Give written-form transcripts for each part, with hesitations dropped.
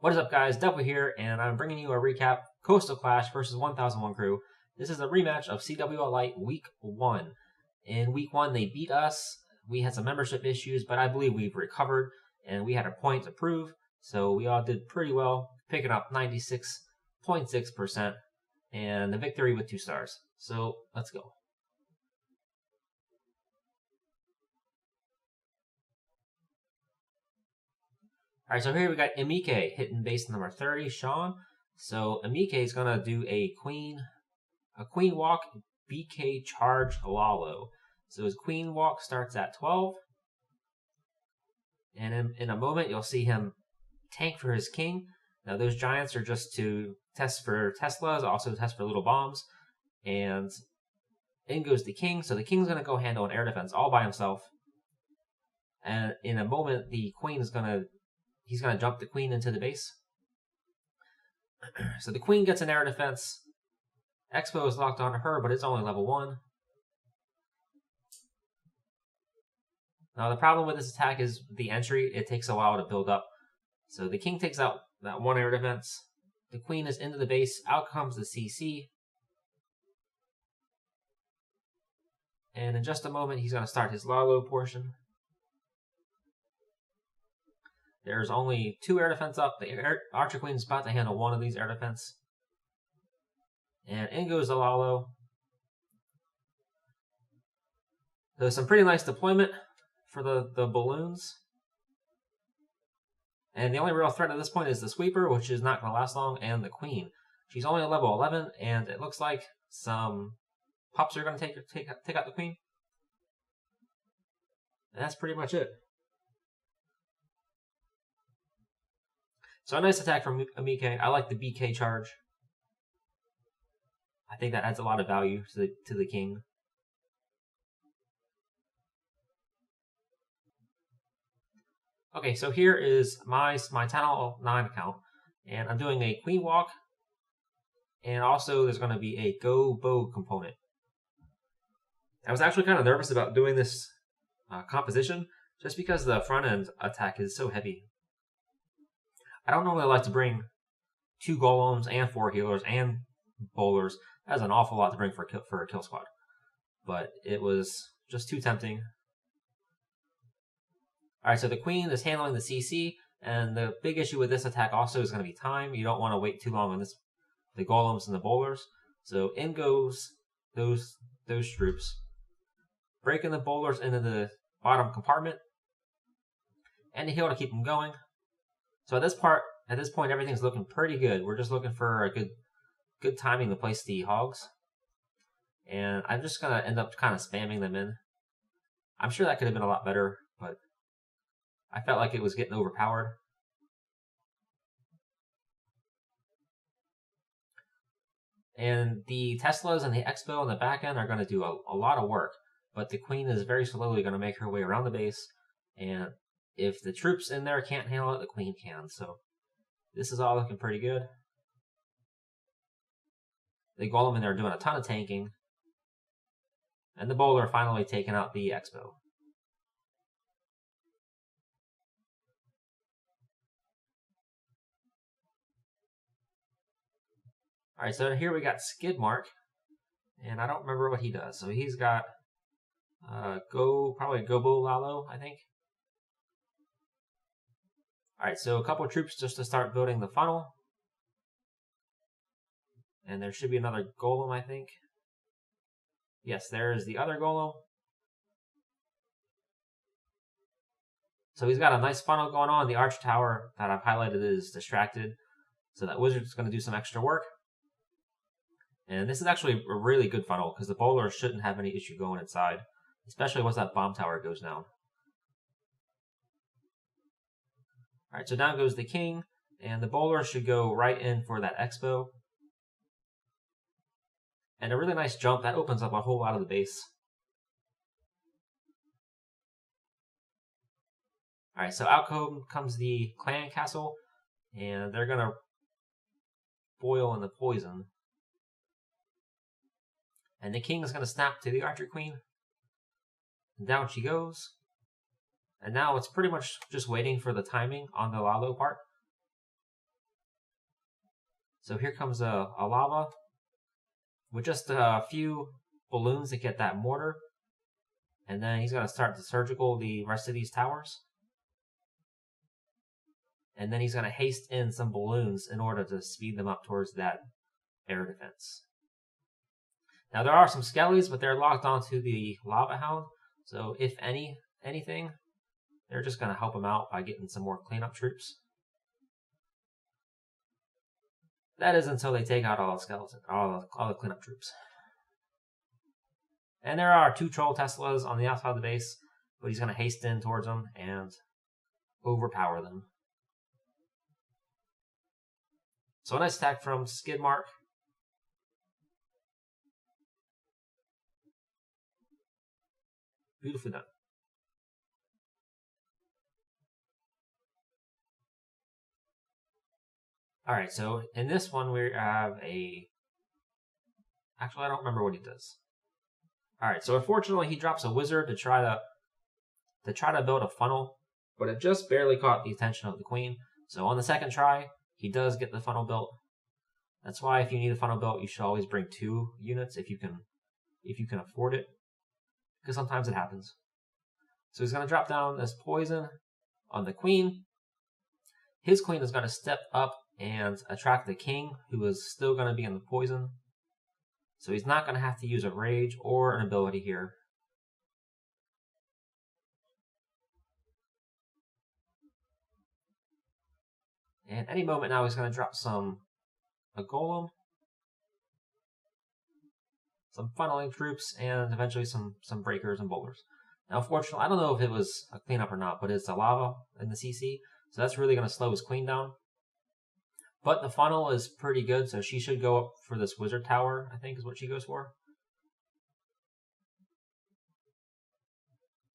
What is up, guys? devhl here, and I'm bringing you a recap. Coastal Clash versus 1001 Crew. This is a rematch of CWLL Week 1. In Week 1, they beat us. We had some membership issues, but I believe we've recovered, and we had a point to prove. So we all did pretty well, picking up 96.6%, and the victory with 2 stars. So let's go. Alright, so here we got Emike hitting base number 30, Sean. So Emike is going to do a queen walk, BK charge, lalo. So his queen walk starts at 12. And in a moment, you'll see him tank for his king. Now, those giants are just to test for Teslas, also test for little bombs. And in goes the king. So the king's going to go handle an air defense all by himself. And in a moment, the queen is going to he's going to jump the queen into the base. So the queen gets an air defense. Expo is locked onto her, but it's only level 1. Now the problem with this attack is the entry. It takes a while to build up. So the king takes out that 1 air defense. The queen is into the base. Out comes the CC. And in just a moment, he's going to start his lalo portion. There's only 2 air defense up. The Archer Queen is about to handle 1 of these air defense. And in goes the lalo. So some pretty nice deployment for the balloons. And the only real threat at this point is the sweeper, which is not going to last long, and the queen. She's only a level 11, and it looks like some pups are going to take out the queen. And that's pretty much it. So a nice attack from Emike. I like the BK charge. I think that adds a lot of value to the king. Okay, so here is my Channel 9 account, and I'm doing a queen walk, and also there's going to be a goboho component. I was actually kind of nervous about doing this composition, just because the front end attack is so heavy. I don't normally like to bring 2 golems and 4 healers and bowlers. That's an awful lot to bring for a kill squad. But it was just too tempting. Alright, so the queen is handling the CC, and the big issue with this attack also is going to be time. You don't want to wait too long on the golems and the bowlers. So in goes those troops, breaking the bowlers into the bottom compartment, and the heal to keep them going. So at this point, everything's looking pretty good. We're just looking for a good timing to place the hogs. And I'm just going to end up kind of spamming them in. I'm sure that could have been a lot better, but I felt like it was getting overpowered. And the Teslas and the Expo on the back end are going to do a lot of work. But the queen is very slowly going to make her way around the base. And if the troops in there can't handle it, the queen can. So this is all looking pretty good. The golem in there doing a ton of tanking. And the bowler finally taking out the Expo. Alright, so here we got Skidmark. And I don't remember what he does. So he's got probably gobolalo, I think. Alright, so a couple of troops just to start building the funnel. And there should be another golem, I think. Yes, there is the other golem. So he's got a nice funnel going on. The arch tower that I've highlighted is distracted. So that wizard's going to do some extra work. And this is actually a really good funnel because the bowler shouldn't have any issue going inside. Especially once that bomb tower goes down. Alright, so down goes the king, and the bowler should go right in for that Expo. And a really nice jump, that opens up a whole lot of the base. Alright, so out comes the clan castle, and they're going to boil in the poison. And the king is going to snap to the archer queen. And down she goes. And now it's pretty much just waiting for the timing on the lalo part. So here comes a lava with just a few balloons to get that mortar. And then he's going to start to surgical the rest of these towers. And then he's going to haste in some balloons in order to speed them up towards that air defense. Now there are some skellies, but they're locked onto the lava hound. So if anything, they're just going to help him out by getting some more cleanup troops. That is until they take out all the skeletons, all the cleanup troops. And there are 2 troll Teslas on the outside of the base, but he's going to haste in towards them and overpower them. So a nice attack from Skidmark. Beautifully done. Alright, so in this one we have a... Actually, I don't remember what he does. Alright, so unfortunately he drops a wizard to try to build a funnel, but it just barely caught the attention of the queen. So on the second try, he does get the funnel built. That's why if you need a funnel built, you should always bring 2 units if you can afford it, because sometimes it happens. So he's going to drop down this poison on the queen. His queen is going to step up and attract the king, who is still going to be in the poison. So he's not going to have to use a rage or an ability here. And any moment now he's going to drop a golem, some funneling troops, and eventually some breakers and bowlers. Now, unfortunately, I don't know if it was a cleanup or not, but it's a lava in the CC, so that's really going to slow his queen down. But the funnel is pretty good, so she should go up for this wizard tower, I think is what she goes for.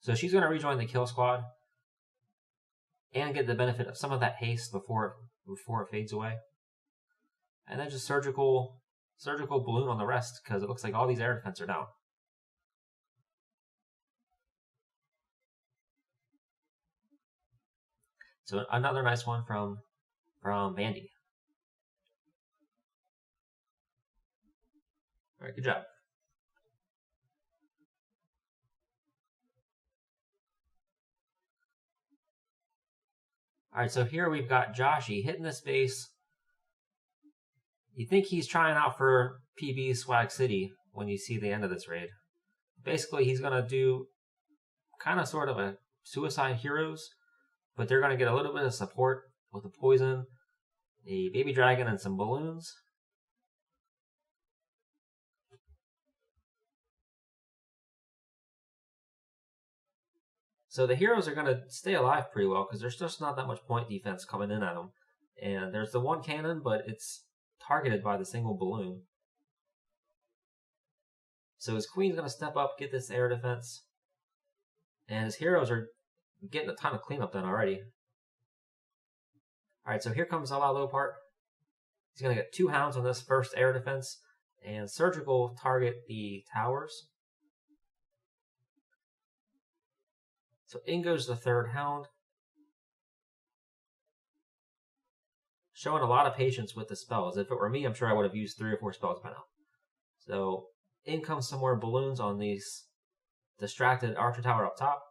So she's going to rejoin the kill squad and get the benefit of some of that haste before it fades away. And then just surgical balloon on the rest, because it looks like all these air defense are down. So another nice one from Vandy. All right, good job. All right, so here we've got Joshy hitting this base. You think he's trying out for PB Swag City when you see the end of this raid. Basically, he's going to do kind of sort of a Suicide Heroes, but they're going to get a little bit of support with the poison, a baby dragon, and some balloons. So the heroes are going to stay alive pretty well because there's just not that much point defense coming in at them. And there's the one cannon, but it's targeted by the single balloon. So his queen's going to step up, get this air defense. And his heroes are getting a ton of cleanup done already. Alright, so here comes the lalo part. He's going to get 2 hounds on this first air defense. And surgical target the towers. So in goes the 3rd hound. Showing a lot of patience with the spells. If it were me, I'm sure I would have used 3 or 4 spells by now. So in comes some more balloons on these distracted archer tower up top.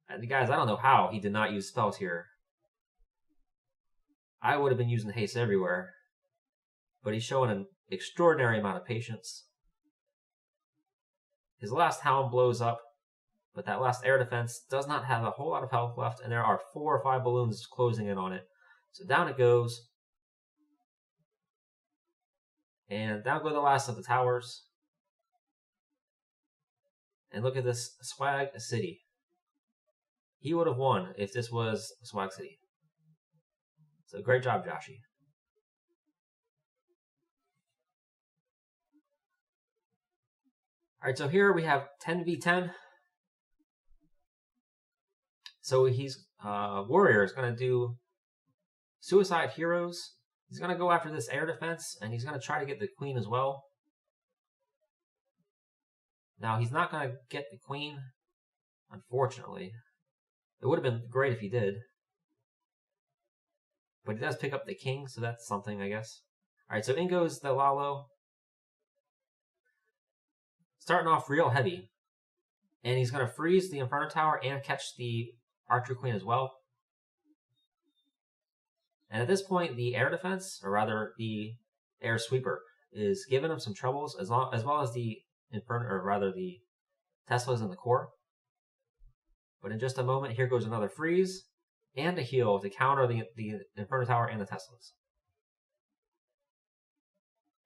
And guys, I don't know how he did not use spells here. I would have been using haste everywhere. But he's showing an extraordinary amount of patience. His last hound blows up, but that last air defense does not have a whole lot of health left, and there are 4 or 5 balloons closing in on it. So down it goes. And down go the last of the towers. And look at this Swag City. He would have won if this was Swag City. So great job, Joshy. Alright, so here we have 10v10. So he's Warrior is going to do Suicide Heroes. He's going to go after this air defense, and he's going to try to get the queen as well. Now, he's not going to get the queen, unfortunately. It would have been great if he did. But he does pick up the king, so that's something, I guess. Alright, so in goes the lalo. Starting off real heavy. And he's going to freeze the Inferno Tower and catch the Archer Queen as well. And at this point, the air defense, or rather the air sweeper, is giving him some troubles, as well as the Inferno, or rather the Teslas in the core. But in just a moment, here goes another freeze and a heal to counter the Inferno Tower and the Teslas.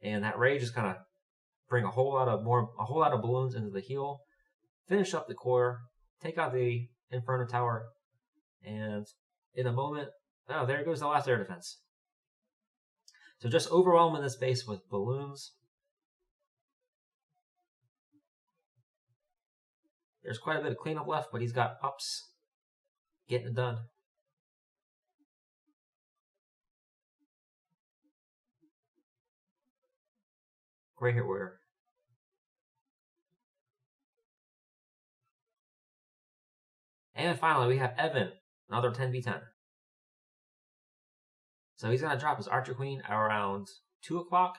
And that rage is going to bring a whole lot of balloons into the heal, finish up the core, take out the Inferno Tower, and in a moment, oh, there goes the last air defense. So just overwhelming this base with balloons. There's quite a bit of cleanup left, but he's got ups getting it done. Great hit warrior. And finally, we have Evan, another 10v10. So he's going to drop his Archer Queen around 2 o'clock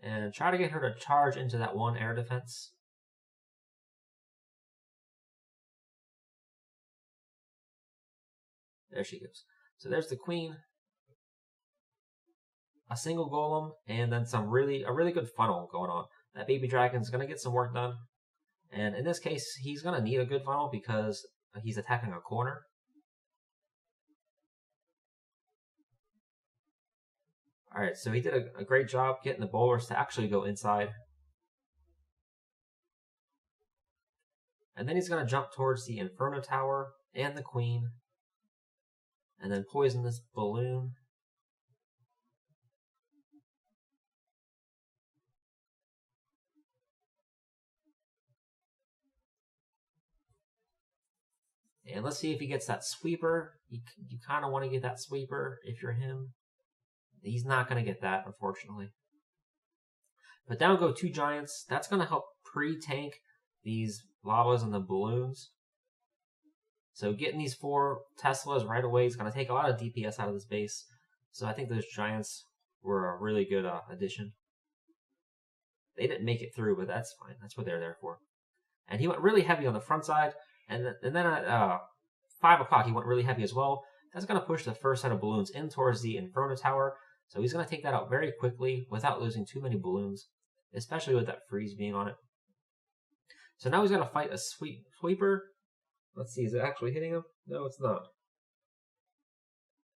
and try to get her to charge into that one air defense. There she goes. So there's the queen, a single golem, and then a really good funnel going on. That baby dragon's going to get some work done. And in this case, he's going to need a good funnel because he's attacking a corner. Alright, so he did a great job getting the bowlers to actually go inside. And then he's going to jump towards the Inferno Tower and the queen. And then poison this balloon. And let's see if he gets that sweeper. You kind of want to get that sweeper if you're him. He's not going to get that, unfortunately. But down go 2 giants. That's going to help pre-tank these lavas and the balloons. So getting these 4 Teslas right away is going to take a lot of DPS out of this base. So I think those giants were a really good addition. They didn't make it through, but that's fine. That's what they're there for. And he went really heavy on the front side. And then at 5 o'clock, he went really heavy as well. That's going to push the first set of balloons in towards the Inferno Tower. So he's going to take that out very quickly without losing too many balloons, especially with that freeze being on it. So now he's going to fight a sweeper. Let's see, is it actually hitting him? No, it's not.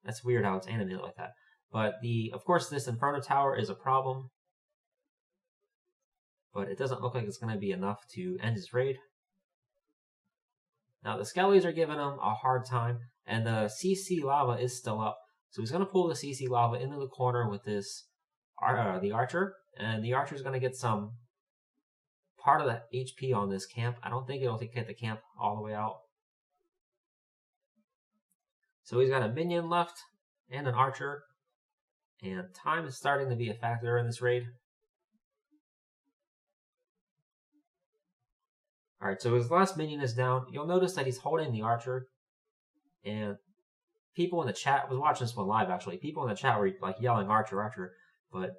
That's weird how it's animated like that. But of course, this Inferno Tower is a problem. But it doesn't look like it's going to be enough to end his raid. Now the Skellies are giving him a hard time, and the CC lava is still up. So he's going to pull the CC lava into the corner with this the Archer, and the Archer is going to get some part of the HP on this camp. I don't think it'll get the camp all the way out. So he's got a minion left and an Archer, and time is starting to be a factor in this raid. Alright, so his last minion is down. You'll notice that he's holding the Archer, and people in the chat, I was watching this one live actually, people in the chat were like yelling Archer, Archer, but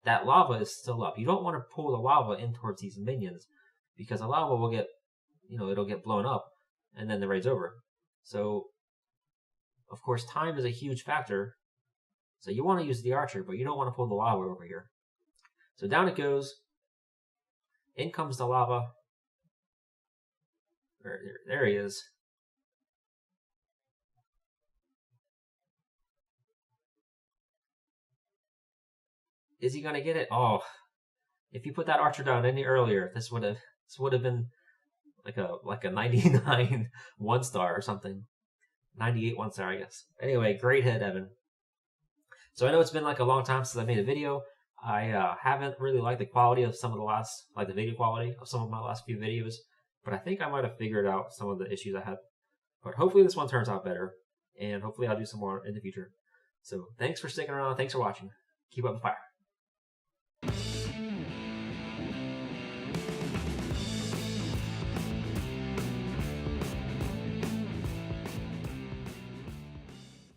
that lava is still up. You don't want to pull the lava in towards these minions, because the lava will get, it'll get blown up, and then the raid's over. So, of course, time is a huge factor, so you want to use the Archer, but you don't want to pull the lava over here. So down it goes, in comes the lava. There he is. Is he gonna get it? Oh, if you put that Archer down any earlier, this would have been like a 99 1-star or something. 98 1-star, I guess. Anyway, great hit, Evan. So I know it's been like a long time since I made a video. I haven't really liked the quality of some of the video quality of some of my last few videos, but I think I might have figured out some of the issues I had. But hopefully this one turns out better, and hopefully I'll do some more in the future. So thanks for sticking around. Thanks for watching. Keep up the fire.